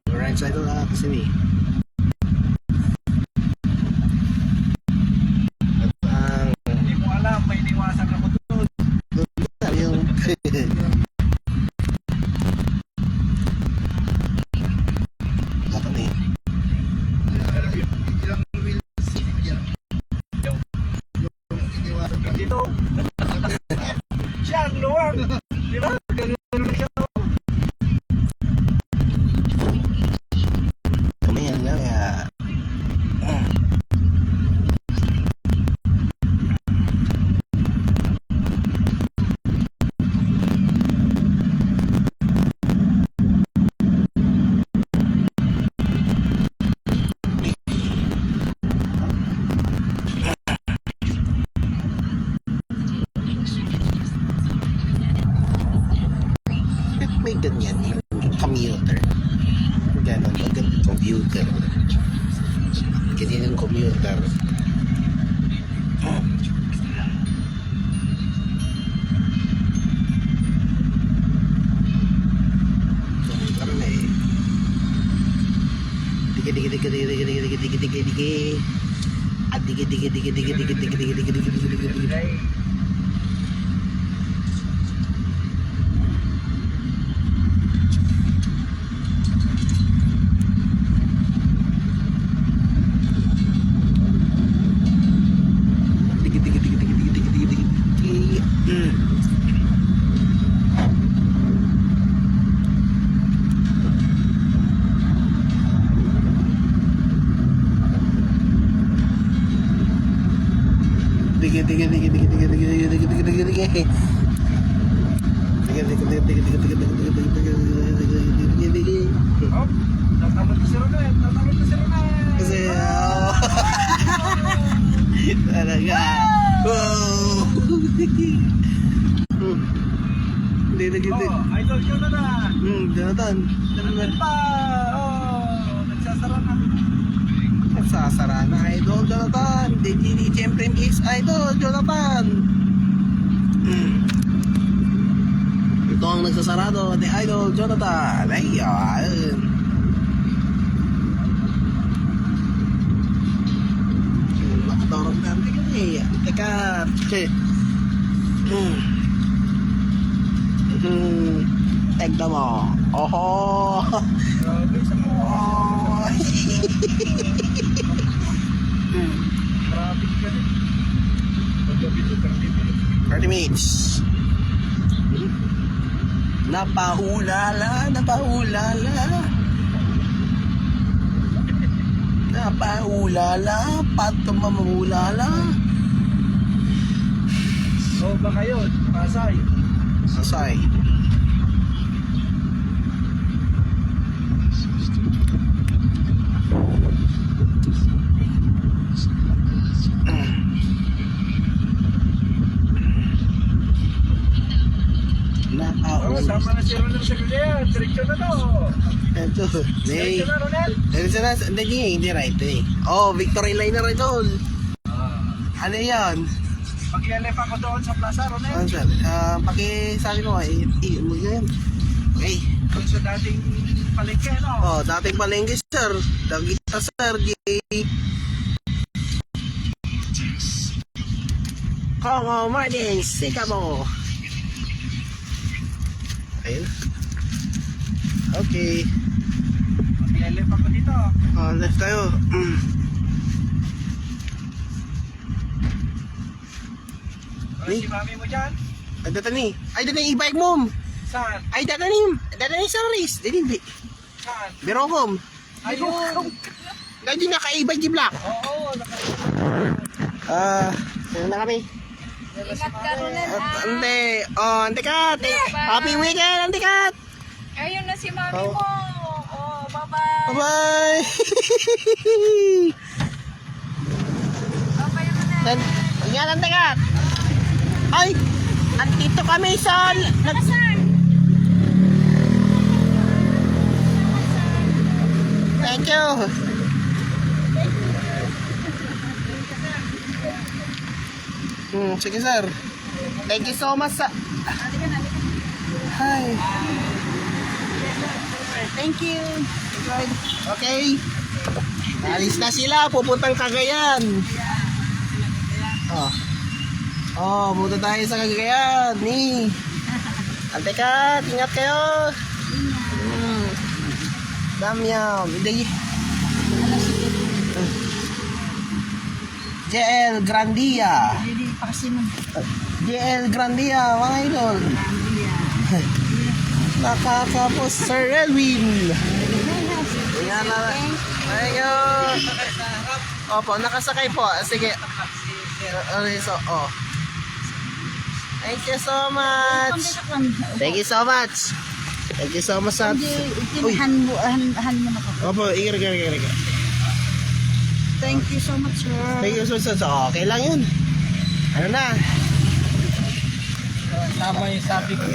Right side lang kasi ni. Hindi mo alam, may iniwasan ako doon. Yung dapat ni. Dito. Siya ang luwag. Di ba? Ganun na siya. Kamayan lang ya. May ganyan yung commuter. Ganon, pag computer. Ganyan yung commuter. Tara na eh. Digi. At digi. Oh, tatalon na si Ronel. Kasi talaga. Wow. Hindi. Oh, idol yun na na. Jonathan. Ronel pa. Oh, nagsasara na. Nagsasara na idol Jonathan. DGD Champion is idol Jonathan. Ito ang nagsasarado ni idol Jonathan. Ayun. Nakadorog na rin eh. Teka. Tegda mo. Oho. Grabe sa mga. Oh. Grabe ka din. Paggabi ito, 30 minutes. Napahulala. Pato mamulala. Oh, baka yun. Pasay. Sasay. Oh, sama na si Ronel sa ganyan. Direksyon na to. Ito. Direksyon na, Ronel. Hindi right eh. Oh, victory line na rin doon. Ano yan? Pag-ialip ako doon sa plaza, Ronel. Ano sir? Pakisabi mo ay mo yan. Okay. Doon sa dating palengke, no? Oh, dating palengke sir. Dagita sir. Come on, Martin. Sika mo. Ayun. Okay. Pag-ialip ako dito. Oh, left tayo. Wala si mami mo dyan? Ay, data ni. Ay, data ni e-bike mo. Saan? Ay, data ni sa race. Dili. Saan? Birokom. Ayun! Hindi naka-e-bike di black. Oo, Ayun na kami. Ingat ka, Ronel, ah. Ante. Oh, ante kat. Happy weekend, ante kat. Ayun na si mami mo. Oh, bye-bye. Bye-bye. Bye-bye, Ronel. Ingat, ante kat. Ay, andito kami sa... Nasaan? Thank you. Sige sir. Thank you so much sa... Halika na, halika. Hi. Thank you. Okay. Alis na sila, pupuntang Cagayan. Punta tayo sa Cagayan. Ni. Ante ka, ingat kayo. Damyam. Hindi. JL Grandia. Hindi pa kasi mo. JL Grandia, mga idol. Nakakapos Sir Elwin. Ayan na. Ayo. Opo, nakasakay po. Sige. Okay, so, Thank you so much. Thank you so much. Thank you so much. Uy. Han mo na ko. Opo, ikir. Thank you so much, sir. Thank you so much. Okay lang yun. Ano na? Tama yung sabi ko.